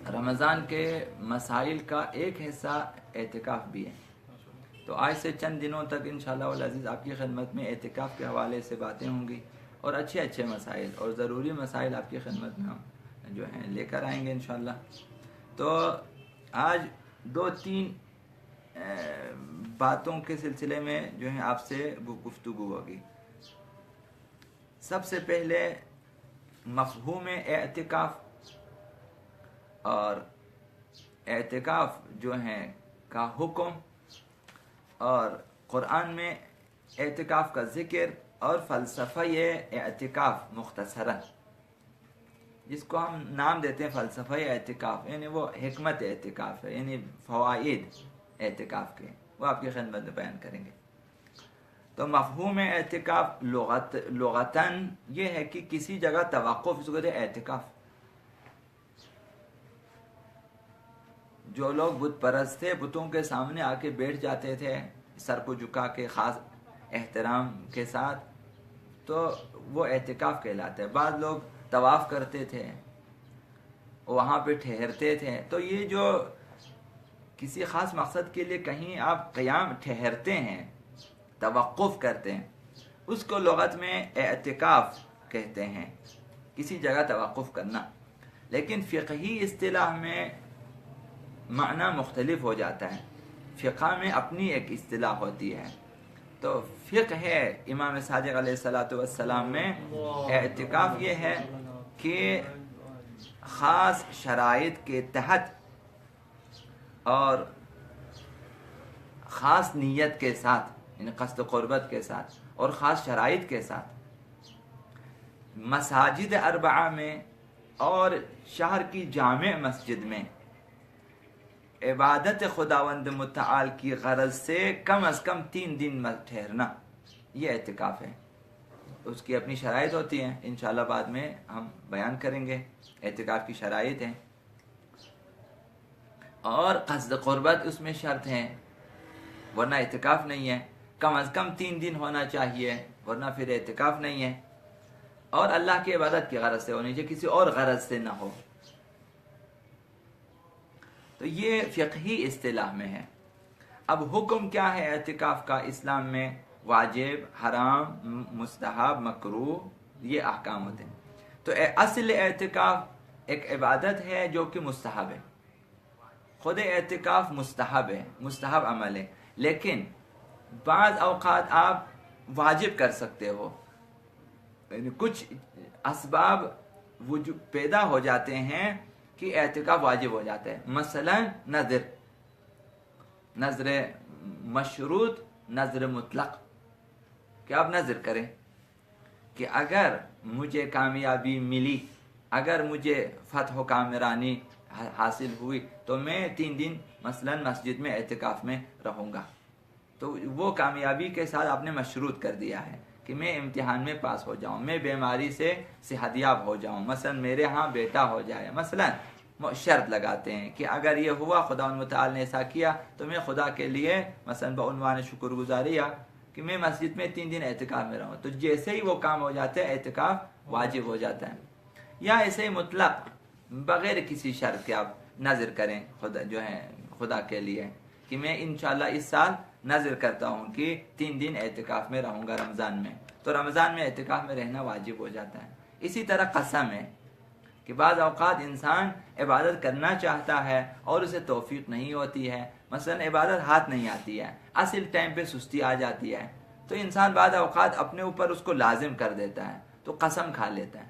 رمضان کے مسائل کا ایک حصہ اعتکاف بھی ہے. تو آج سے چند دنوں تک انشاءاللہ العزیز آپ کی خدمت میں اعتکاف کے حوالے سے باتیں ہوں گی اور اچھے اچھے مسائل اور ضروری مسائل آپ کی خدمت میں ہم جو ہیں لے کر آئیں گے انشاءاللہ. تو آج دو تین باتوں کے سلسلے میں جو ہے آپ سے گفتگو ہوگی. سب سے پہلے مفہوم اعتکاف اور اعتکاف جو ہیں کا حکم اور قرآن میں اعتکاف کا ذکر اور فلسفہ اعتکاف مختصراً، جس کو ہم نام دیتے ہیں فلسفہ اعتکاف، یعنی وہ حکمت اعتکاف ہے، یعنی فوائد اعتکاف کے، وہ آپ کی خدمت میں بیان کریں گے. تو مفہوم اعتکاف لغتاً یہ ہے کہ کسی جگہ توقف، اس کو کہتے ہیں اعتکاف. جو لوگ بت پرست تھے بتوں کے سامنے آ کے بیٹھ جاتے تھے سر کو جھکا کے خاص احترام کے ساتھ، تو وہ اعتکاف کہلاتا ہے. بعض لوگ طواف کرتے تھے، وہاں پہ ٹھہرتے تھے. تو یہ جو کسی خاص مقصد کے لیے کہیں آپ قیام ٹھہرتے ہیں، توقف کرتے ہیں، اس کو لغت میں اعتکاف کہتے ہیں، کسی جگہ توقف کرنا. لیکن فقہی اصطلاح میں معنی مختلف ہو جاتا ہے. فقہ میں اپنی ایک اصطلاح ہوتی ہے. تو فقہ ہے امام صادق علیہ الصلوۃ والسلام میں اعتکاف یہ ہے کہ خاص شرائط کے تحت اور خاص نیت کے ساتھ، یعنی قصد قربت کے ساتھ اور خاص شرائط کے ساتھ مساجد اربعہ میں اور شہر کی جامع مسجد میں عبادت خداوند متعال کی غرض سے کم از کم 3 دن ٹھہرنا، یہ اعتکاف ہے. اس کی اپنی شرائط ہوتی ہیں، انشاءاللہ بعد میں ہم بیان کریں گے. اعتکاف کی شرائط ہیں اور قصد قربت اس میں شرط ہیں، ورنہ اعتکاف نہیں ہے. کم از کم 3 دن ہونا چاہیے، ورنہ پھر اعتکاف نہیں ہے. اور اللہ کی عبادت کی غرض سے ہونی چاہیے، کسی اور غرض سے نہ ہو. تو یہ فقہی اصطلاح میں ہے. اب حکم کیا ہے اعتکاف کا اسلام میں؟ واجب، حرام، مستحب، مکروہ، یہ احکام ہوتے ہیں. تو اصل اعتکاف ایک عبادت ہے جو کہ مستحب ہے. خود اعتکاف مستحب ہے، مستحب عمل ہے. لیکن بعض اوقات آپ واجب کر سکتے ہو، یعنی کچھ اسباب پیدا ہو جاتے ہیں کہ اعتکاف واجب ہو جاتا ہے. مثلا نذر مشروط، نذر مطلق، کہ آپ نذر کریں کہ اگر مجھے کامیابی ملی، اگر مجھے فتح و کامرانی حاصل ہوئی تو میں 3 دن مثلا مسجد میں اعتکاف میں رہوں گا. تو وہ کامیابی کے ساتھ آپ نے مشروط کر دیا ہے کہ میں امتحان میں پاس ہو جاؤں، میں بیماری سے صحت یاب ہو جاؤں، مثلا میرے ہاں بیٹا ہو جائے. مثلا شرط لگاتے ہیں کہ اگر یہ ہوا، خدا متعال نے ایسا کیا، تو میں خدا کے لیے مثلا بعنوان شکر گزاریہ کہ میں مسجد میں 3 دن اعتکاف میں رہوں. تو جیسے ہی وہ کام ہو جاتا ہے اعتکاف واجب ہو جاتا ہے. یا ایسے ہی مطلق بغیر کسی شرط کے آپ نذر کریں خدا جو ہے خدا کے لیے کہ میں انشاءاللہ اس سال نذر کرتا ہوں کہ 3 دن اعتکاف میں رہوں گا رمضان میں. تو رمضان میں اعتکاف میں رہنا واجب ہو جاتا ہے. اسی طرح قسم ہے کہ بعض اوقات انسان عبادت کرنا چاہتا ہے اور اسے توفیق نہیں ہوتی ہے، مثلا عبادت ہاتھ نہیں آتی ہے، اصل ٹائم پہ سستی آ جاتی ہے، تو انسان بعض اوقات اپنے اوپر اس کو لازم کر دیتا ہے، تو قسم کھا لیتا ہے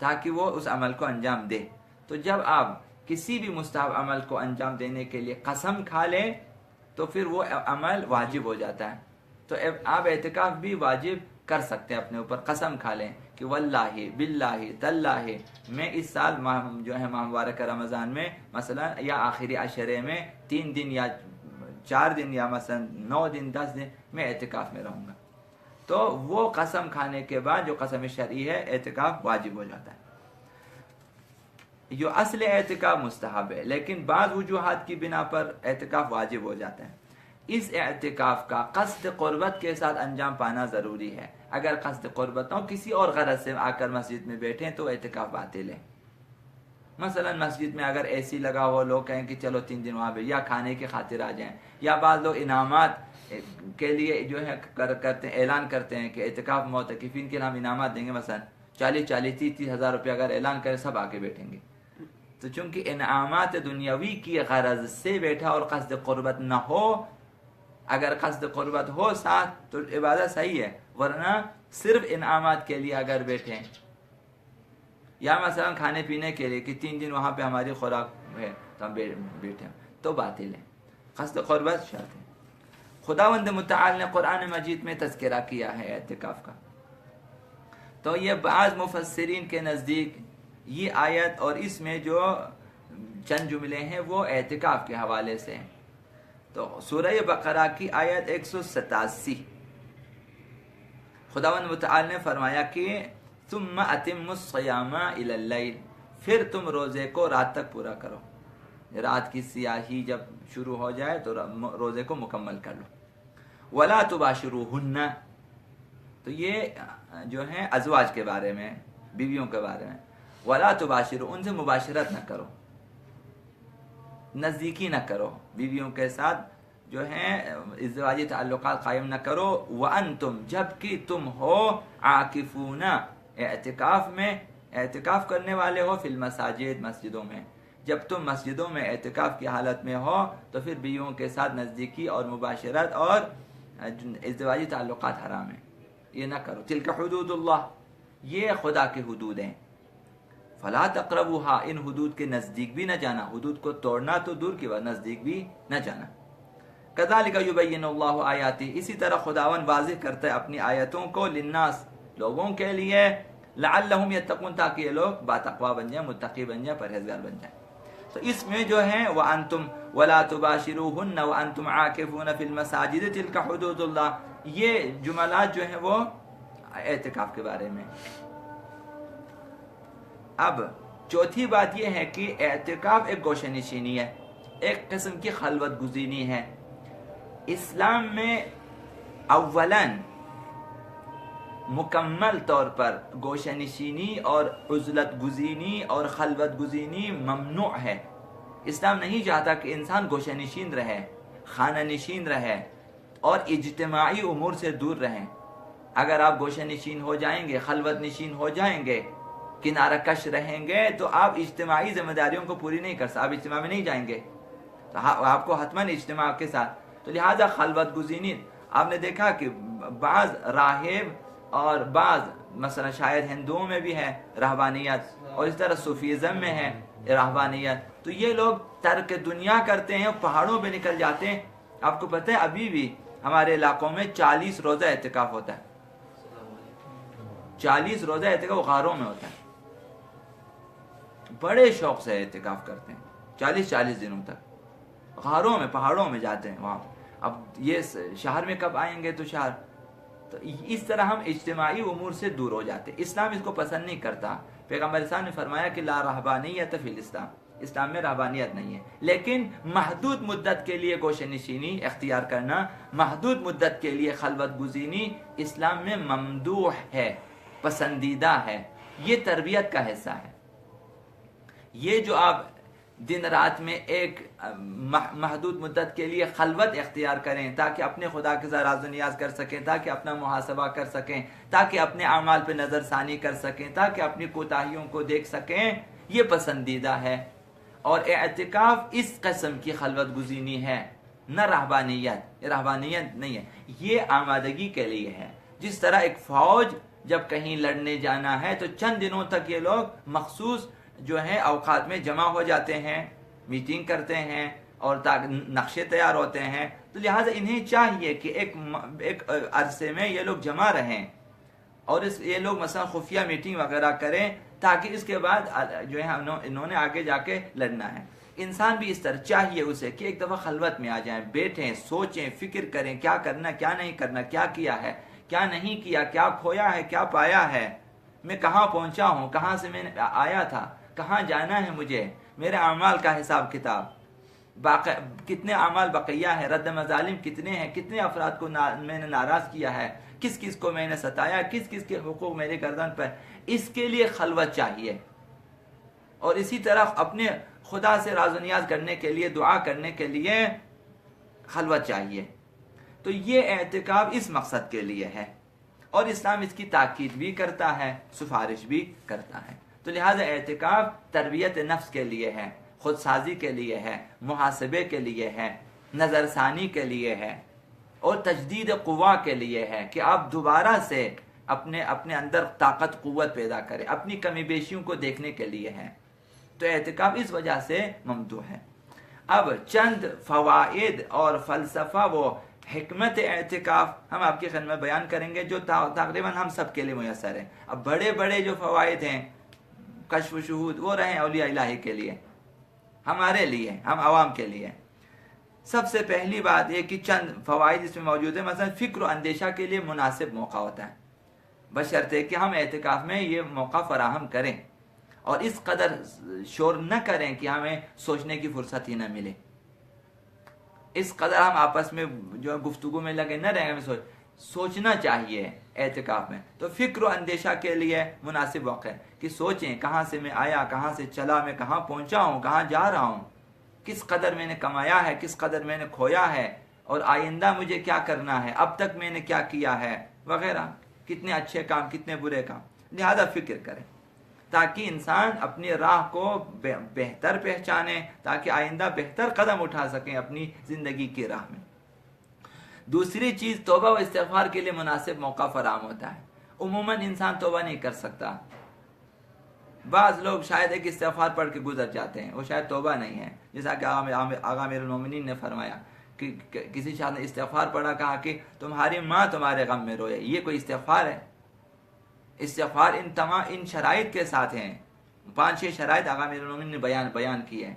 تاکہ وہ اس عمل کو انجام دے. تو جب آپ کسی بھی مستحب عمل کو انجام دینے کے لیے قسم کھا لیں تو پھر وہ عمل واجب ہو جاتا ہے. تو آپ اعتکاف بھی واجب کر سکتے ہیں، اپنے اوپر قسم کھا لیں کہ واللہ باللہ تاللہ میں اس سال جو ہے ماہ مبارک رمضان میں مثلا یا آخری عشرے میں 3 دن یا 4 دن یا مثلا 9 دن 10 دن میں اعتکاف میں رہوں گا. تو وہ قسم کھانے کے بعد جو قسم شرعی ہے اعتکاف واجب ہو جاتا ہے. جو اصل اعتکاف مستحب ہے، لیکن بعض وجوہات کی بنا پر اعتکاف واجب ہو جاتا ہے. اس اعتکاف کا قصد قربت کے ساتھ انجام پانا ضروری ہے. اگر قصد قربت نہ ہو، کسی اور غرض سے آ کر مسجد میں بیٹھیں تو اعتکاف باطل ہے. مثلا مسجد میں اگر اے سی لگا ہو، لوگ کہیں کہ چلو 3 دن وہاں پہ یا کھانے کی خاطر آ جائیں، یا بعض لوگ انعامات کے لیے جو ہے کرتے ہیں، اعلان کرتے ہیں کہ اعتکاف معتکفین کے لیے ہم انعامات دیں گے، مثلا 40-30 ہزار روپے اگر اعلان کرے سب آ کے بیٹھیں گے. تو چونکہ انعامات دنیاوی کی غرض سے بیٹھا اور قصد قربت نہ ہو، اگر قصد قربت ہو ساتھ تو عبادت صحیح ہے، ورنہ صرف انعامات کے لیے اگر بیٹھیں یا مثلا کھانے پینے کے لیے کہ 3 دن وہاں پہ ہماری خوراک ہے تو ہم بیٹھے تو باطل ہے. قصد قربت شرط ہے. خداوند متعال نے قرآن مجید میں تذکرہ کیا ہے اعتکاف کا. تو یہ بعض مفسرین کے نزدیک یہ آیت اور اس میں جو چند جملے ہیں وہ اعتکاف کے حوالے سے ہیں. تو سورہ بقرہ کی آیت 187 خداوند متعال نے فرمایا کہ ثم اتم الصیام الی اللیل، پھر تم روزے کو رات تک پورا کرو. رات کی سیاہی جب شروع ہو جائے تو روزے کو مکمل کر لو. ولا تباشروہن، تو یہ جو ہے ازواج کے بارے میں، بیویوں کے بارے میں. ولا تباشرو، ان سے مباشرت نہ کرو، نزدیکی نہ کرو، بیویوں کے ساتھ جو ہے ازدواجی تعلقات قائم نہ کرو. وانتم، جبکہ تم ہو عاکفون، اعتکاف میں، اعتکاف کرنے والے ہو، فی المساجد، مسجدوں میں. جب تم مسجدوں میں اعتکاف کی حالت میں ہو تو پھر بیویوں کے ساتھ نزدیکی اور مباشرت اور ازدواجی تعلقات حرام ہیں، یہ نہ کرو. تلک حدود اللہ، یہ خدا کے حدود ہیں. فلا تقربوها، ان حدود کے نزدیک بھی نہ جانا. حدود کو توڑنا تو دور کی بات، نزدیک بھی نہ جانا. کذالک یبین اللہ آیاتہ، اسی طرح خداوند واضح کرتا ہے اپنی آیتوں کو، للناس، لوگوں کے لیے، لعلہم یتقون، تاکہ یہ لوگ باتقوا بن جائیں، متقی بن جائیں، پرہیزگار بن جائیں. تو اس میں جو ہے وانتم ولا تباشروہن وانتم عاکفون فی المساجد تلک حدود اللہ، یہ جملات جو ہیں وہ اعتکاف کے بارے میں. اب چوتھی بات یہ ہے کہ اعتکاف ایک گوشہ نشینی ہے، ایک قسم کی خلوت گزینی ہے. اسلام میں اولاً مکمل طور پر گوشہ نشینی اور عزلت گزینی اور خلوت گزینی ممنوع ہے. اسلام نہیں چاہتا کہ انسان گوشہ نشین رہے، خانہ نشین رہے اور اجتماعی امور سے دور رہیں. اگر آپ گوشہ نشین ہو جائیں گے، خلوت نشین ہو جائیں گے، کنارہ کش رہیں گے تو آپ اجتماعی ذمہ داریوں کو پوری نہیں کر سکتے، آپ اجتماع میں نہیں جائیں گے، تو آپ کو حتماً اجتماع کے ساتھ. تو لہٰذا خلوت گزینی، آپ نے دیکھا کہ بعض راہب اور بعض مثلا شاید ہندوؤں میں بھی ہے رہبانیت، اور اس طرح صوفیزم میں ہے رہبانیت. تو یہ لوگ ترک دنیا کرتے ہیں، پہاڑوں پہ نکل جاتے ہیں. آپ کو پتہ ہے ابھی بھی ہمارے علاقوں میں 40 روزہ اعتکاف ہوتا ہے. 40 روزہ اعتکاف غاروں میں ہوتا ہے. بڑے شوق سے اعتکاف کرتے ہیں، 40 دنوں تک غاروں میں، پہاڑوں میں جاتے ہیں وہاں. اب یہ شہر میں کب آئیں گے تو شہر. تو اس طرح ہم اجتماعی امور سے دور ہو جاتے. اسلام اس کو پسند نہیں کرتا. پیغمبر اسلام نے فرمایا کہ لا رہبانیت فی الاسلام، اسلام میں رہبانیت نہیں ہے. لیکن محدود مدت کے لیے گوشہ نشینی اختیار کرنا، محدود مدت کے لیے خلوت گزینی اسلام میں ممدوح ہے، پسندیدہ ہے. یہ تربیت کا حصہ ہے. یہ جو آپ دن رات میں ایک محدود مدت کے لیے خلوت اختیار کریں تاکہ اپنے خدا کے ساتھ راز و نیاز کر سکیں، تاکہ اپنا محاسبہ کر سکیں، تاکہ اپنے اعمال پہ نظر ثانی کر سکیں، تاکہ اپنی کوتاہیوں کو دیکھ سکیں، یہ پسندیدہ ہے. اور اعتکاف اس قسم کی خلوت گزینی ہے، نہ رہبانیت. یہ رہبانیت نہیں ہے، یہ آمادگی کے لیے ہے. جس طرح ایک فوج جب کہیں لڑنے جانا ہے تو چند دنوں تک یہ لوگ مخصوص جو ہے اوقات میں جمع ہو جاتے ہیں، میٹنگ کرتے ہیں اور نقشے تیار ہوتے ہیں. تو لہٰذا انہیں چاہیے کہ ایک عرصے میں یہ لوگ جمع رہیں اور یہ لوگ مثلا خفیہ میٹنگ وغیرہ کریں تاکہ اس کے بعد جو ہے انہوں نے آگے جا کے لڑنا ہے. انسان بھی اس طرح چاہیے اسے کہ ایک دفعہ خلوت میں آ جائیں، بیٹھیں، سوچیں، فکر کریں کیا کرنا، کیا نہیں کرنا، کیا کیا ہے، کیا نہیں کیا، کیا کھویا ہے، کیا پایا ہے، میں کہاں پہنچا ہوں، کہاں سے میں آیا تھا، کہاں جانا ہے مجھے، میرے اعمال کا حساب کتاب، کتنے اعمال بقیہ ہیں، رد مظالم کتنے ہیں، کتنے افراد کو میں نے ناراض کیا ہے، کس کس کو میں نے ستایا، کس کس کے حقوق میرے گردن پر. اس کے لیے خلوت چاہیے. اور اسی طرح اپنے خدا سے راز و نیاز کرنے کے لیے، دعا کرنے کے لیے خلوت چاہیے. تو یہ اعتکاف اس مقصد کے لیے ہے، اور اسلام اس کی تاکید بھی کرتا ہے، سفارش بھی کرتا ہے. تو لہذا اعتکاف تربیت نفس کے لیے ہے، خود سازی کے لیے ہے، محاسبے کے لیے ہے، نظر ثانی کے لیے ہے، اور تجدید قوا کے لیے ہے کہ آپ دوبارہ سے اپنے اندر طاقت قوت پیدا کریں، اپنی کمی بیشیوں کو دیکھنے کے لیے ہے. تو اعتکاف اس وجہ سے ممدوح ہے. اب چند فوائد اور فلسفہ و حکمت اعتکاف ہم آپ کی خدمت بیان کریں گے، جو تقریباً ہم سب کے لیے میسر ہیں. اب بڑے بڑے جو فوائد ہیں کشف و شہود وہ رہیں اولیاء الہی کے لیے، ہمارے لیے، ہم عوام کے لیے. سب سے پہلی بات یہ کہ چند فوائد اس میں موجود ہیں. مثلا فکر و اندیشہ کے لیے مناسب موقع ہوتا ہے، بشرطے کہ ہم اعتکاف میں یہ موقع فراہم کریں اور اس قدر شور نہ کریں کہ ہمیں سوچنے کی فرصت ہی نہ ملے. اس قدر ہم آپس میں جو گفتگو میں لگے نہ رہیں، ہمیں سوچنا چاہیے اعتکاف میں. تو فکر و اندیشہ کے لیے مناسب وقت ہے کہ سوچیں کہاں سے میں آیا، کہاں سے چلا، میں کہاں پہنچا ہوں، کہاں جا رہا ہوں، کس قدر میں نے کمایا ہے، کس قدر میں نے کھویا ہے، اور آئندہ مجھے کیا کرنا ہے، اب تک میں نے کیا کیا ہے وغیرہ، کتنے اچھے کام، کتنے برے کام. لہذا فکر کریں تاکہ انسان اپنی راہ کو بہتر پہچانے، تاکہ آئندہ بہتر قدم اٹھا سکیں اپنی زندگی کی راہ میں. دوسری چیز توبہ و استغفار کے لیے مناسب موقع فراہم ہوتا ہے. عموماً انسان توبہ نہیں کر سکتا. بعض لوگ شاید ایک استغفار پڑھ کے گزر جاتے ہیں، وہ شاید توبہ نہیں ہے. جیسا کہ آقا امیر المومنین نے فرمایا کہ کسی شخص نے استغفار پڑھا، کہا کہ تمہاری ماں تمہارے غم میں روئے. یہ کوئی استغفار ہے؟ استغفار ان شرائط کے ساتھ ہیں. 5-6 شرائط آقا امیر المومنین نے بیان کی ہے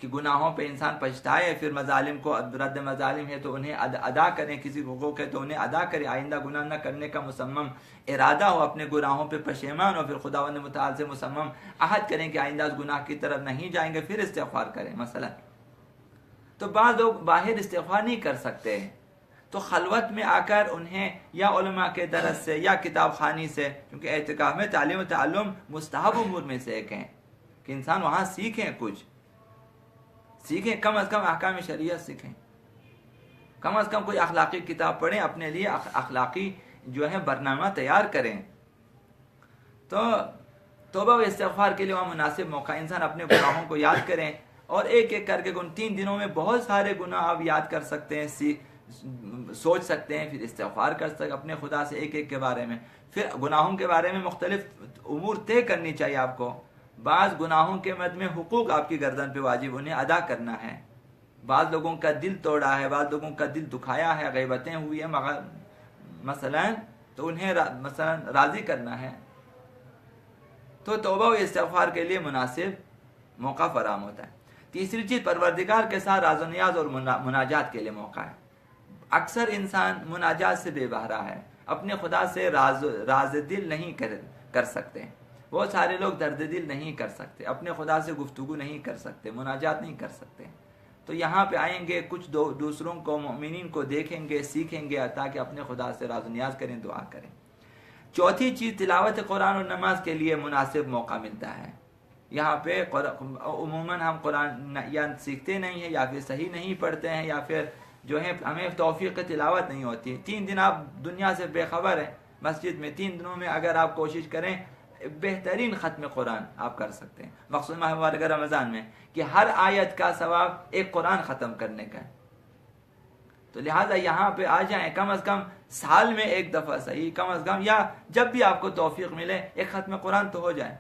کہ گناہوں پہ انسان پچھتائے، پھر مظالم کو رد مظالم ہے تو انہیں ادا کریں، کسی حقوق ہے تو انہیں ادا کریں، آئندہ گناہ نہ کرنے کا مصمم ارادہ ہو، اپنے گناہوں پہ پشیمان ہو، پھر خداوند متعال سے مصمم عہد کریں کہ آئندہ اس گناہ کی طرف نہیں جائیں گے، پھر استغفار کریں مثلا. تو بعض لوگ باہر استغفار نہیں کر سکتے، تو خلوت میں آ کر انہیں یا علماء کے درس سے یا کتاب خوانی سے، کیونکہ اعتکاف میں تعلیم و تعلم مستحب امور میں سے ایک ہیں کہ انسان وہاں سیکھیں، کچھ سیکھیں، کم از کم احکام شریعت سیکھیں، کم از کم کوئی اخلاقی کتاب پڑھیں، اپنے لیے اخلاقی جو ہے برنامہ تیار کریں. تو توبہ و استغفار کے لیے وہاں مناسب موقع، انسان اپنے گناہوں کو یاد کریں، اور ایک ایک کر کے 3 دنوں میں بہت سارے گناہ آپ یاد کر سکتے ہیں، سوچ سکتے ہیں، پھر استغفار کر سکتے اپنے خدا سے ایک ایک کے بارے میں. پھر گناہوں کے بارے میں مختلف امور طے کرنی چاہیے آپ کو. بعض گناہوں کے مد میں حقوق آپ کی گردن پہ واجب، انہیں ادا کرنا ہے. بعض لوگوں کا دل توڑا ہے، بعض لوگوں کا دل دکھایا ہے، غیبتیں ہوئی ہیں مثلا، تو انہیں مثلا راضی کرنا ہے. تو توبہ و استغفار کے لیے مناسب موقع فراہم ہوتا ہے. تیسری چیز پروردگار کے ساتھ راز و نیاز اور مناجات کے لیے موقع ہے. اکثر انسان مناجات سے بے بہرا ہے، اپنے خدا سے راز دل نہیں کر سکتے. بہت سارے لوگ درد دل نہیں کر سکتے، اپنے خدا سے گفتگو نہیں کر سکتے، مناجات نہیں کر سکتے. تو یہاں پہ آئیں گے، کچھ دوسروں کو، مؤمنین کو دیکھیں گے، سیکھیں گے، تاکہ اپنے خدا سے راز و نیاز کریں، دعا کریں. چوتھی چیز تلاوت قرآن اور نماز کے لیے مناسب موقع ملتا ہے. یہاں پہ عموماً ہم قرآن یا سیکھتے نہیں ہیں، یا پھر صحیح نہیں پڑھتے ہیں، یا پھر جو ہے ہمیں توفیق تلاوت نہیں ہوتی. 3 دن آپ دنیا سے بے خبر ہیں، مسجد میں 3 دنوں میں اگر آپ کوشش کریں بہترین ختم قرآن آپ کر سکتے ہیں، مخصوص ماہ مبارک رمضان میں، کہ ہر آیت کا ثواب ایک قرآن ختم کرنے کا ہے. تو لہٰذا یہاں پہ آ جائیں، کم از کم سال میں ایک دفعہ صحیح، کم از کم، یا جب بھی آپ کو توفیق ملے ایک ختم قرآن تو ہو جائے.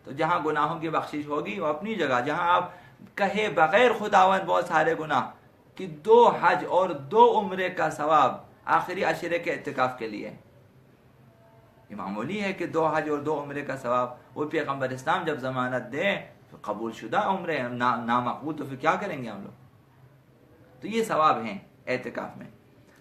تو جہاں گناہوں کی بخشش ہوگی وہ اپنی جگہ، جہاں آپ کہے بغیر خداوند بہت سارے گناہ کہ 2 حج اور 2 عمرے کا ثواب آخری عشرے کے اعتکاف کے لیے. یہ معمولی ہے کہ 2 حج اور 2 عمرے کا ثواب، وہ پیغمبر اسلام جب ضمانت دے تو قبول شدہ عمرے، نامقبول تو پھر کیا کریں گے ہم لوگ. تو یہ ثواب ہیں اعتکاف میں.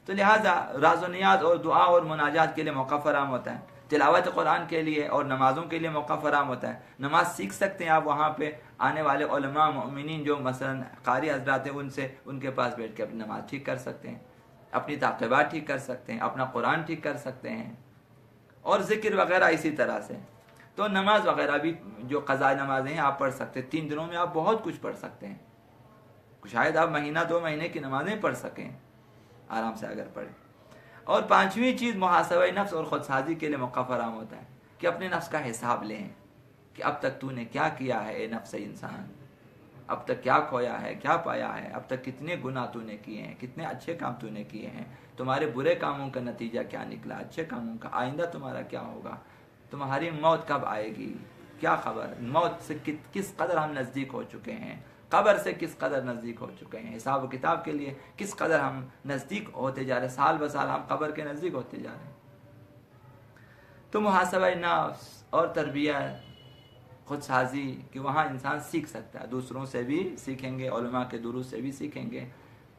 تو لہٰذا راز و نیاز اور دعا اور مناجات کے لیے موقع فراہم ہوتا ہے. تلاوت قرآن کے لیے اور نمازوں کے لیے موقع فراہم ہوتا ہے. نماز سیکھ سکتے ہیں آپ، وہاں پہ آنے والے علماء مؤمنین جو مثلا قاری حضرات ہیں، ان کے پاس بیٹھ کے اپنی نماز ٹھیک کر سکتے ہیں، اپنی تعقیبات ٹھیک کر سکتے ہیں، اپنا قرآن ٹھیک کر سکتے ہیں، اور ذکر وغیرہ اسی طرح سے. تو نماز وغیرہ بھی جو قضاء نمازیں ہیں آپ پڑھ سکتے ہیں، 3 دنوں میں آپ بہت کچھ پڑھ سکتے ہیں، شاید آپ مہینہ 2 مہینے کی نمازیں پڑھ سکیں آرام سے اگر پڑھیں۔ اور 5ویں چیز محاسبہ نفس اور خودسازی کے لیے موقع فراہم ہوتا ہے کہ اپنے نفس کا حساب لیں کہ اب تک تو نے کیا کیا ہے، اے نفس انسان، اب تک کیا کھویا ہے، کیا پایا ہے، اب تک کتنے گناہ تو نے کیے ہیں، کتنے اچھے کام تو نے کیے ہیں، تمہارے برے کاموں کا نتیجہ کیا نکلا، اچھے کاموں کا آئندہ تمہارا کیا ہوگا، تمہاری موت کب آئے گی، کیا خبر، موت سے کس قدر ہم نزدیک ہو چکے ہیں، قبر سے کس قدر نزدیک ہو چکے ہیں، حساب و کتاب کے لیے کس قدر ہم نزدیک ہوتے جا رہے ہیں، سال بسال ہم قبر کے نزدیک ہوتے جا رہے ہیں۔ تو محاسبہ نفس اور تربیت خود سازی کہ وہاں انسان سیکھ سکتا ہے، دوسروں سے بھی سیکھیں گے، علماء کے دروس سے بھی سیکھیں گے،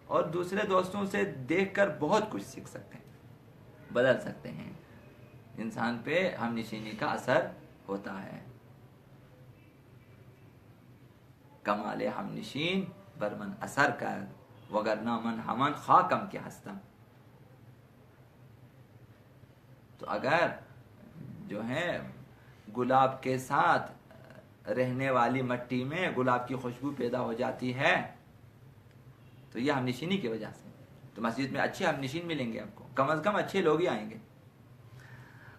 اور دوسرے دوستوں سے دیکھ کر بہت کچھ سیکھ سکتے ہیں، بدل سکتے ہیں، انسان پہ ہم نشینی کا اثر ہوتا ہے۔ کمال ہم نشین برمن اثر کر، وگرنہ من ہمن خاکم کے ہستم۔ تو اگر جو ہے گلاب کے ساتھ رہنے والی مٹی میں گلاب کی خوشبو پیدا ہو جاتی ہے تو یہ ہم نشینی کی وجہ سے، تو مسجد میں اچھے ہم نشین ملیں گے آپ کو، کم از کم اچھے لوگ ہی آئیں گے۔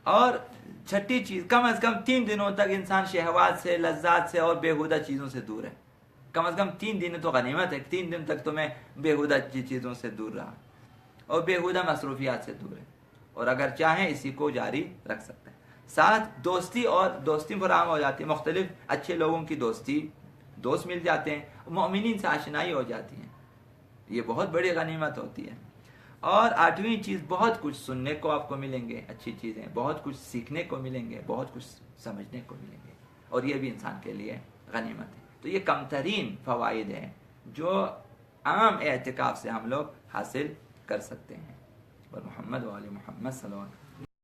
اور 6ٹھی چیز، کم از کم 3 دنوں تک انسان شہوات سے، لذات سے اور بیہودہ چیزوں سے دور ہے، کم از کم 3 دن تو غنیمت ہے، 3 دن تک تو میں بیہودہ چیزوں سے دور رہا اور بیہودہ مصروفیات سے دور ہے، اور اگر چاہیں اسی کو جاری رکھ سکتے ہیں۔ ساتھ دوستی اور دوستی فراہم ہو جاتی ہے، مختلف اچھے لوگوں کی دوست مل جاتے ہیں، مومنین سے آشنائی ہو جاتی ہے، یہ بہت بڑی غنیمت ہوتی ہے۔ اور 8ویں چیز، بہت کچھ سننے کو آپ کو ملیں گے، اچھی چیزیں، بہت کچھ سیکھنے کو ملیں گے، بہت کچھ سمجھنے کو ملیں گے، اور یہ بھی انسان کے لیے غنیمت ہے۔ تو یہ کم ترین فوائد ہیں جو عام اعتکاف سے ہم لوگ حاصل کر سکتے ہیں۔ اور محمد وآل محمد صلی اللہ علیہ وسلم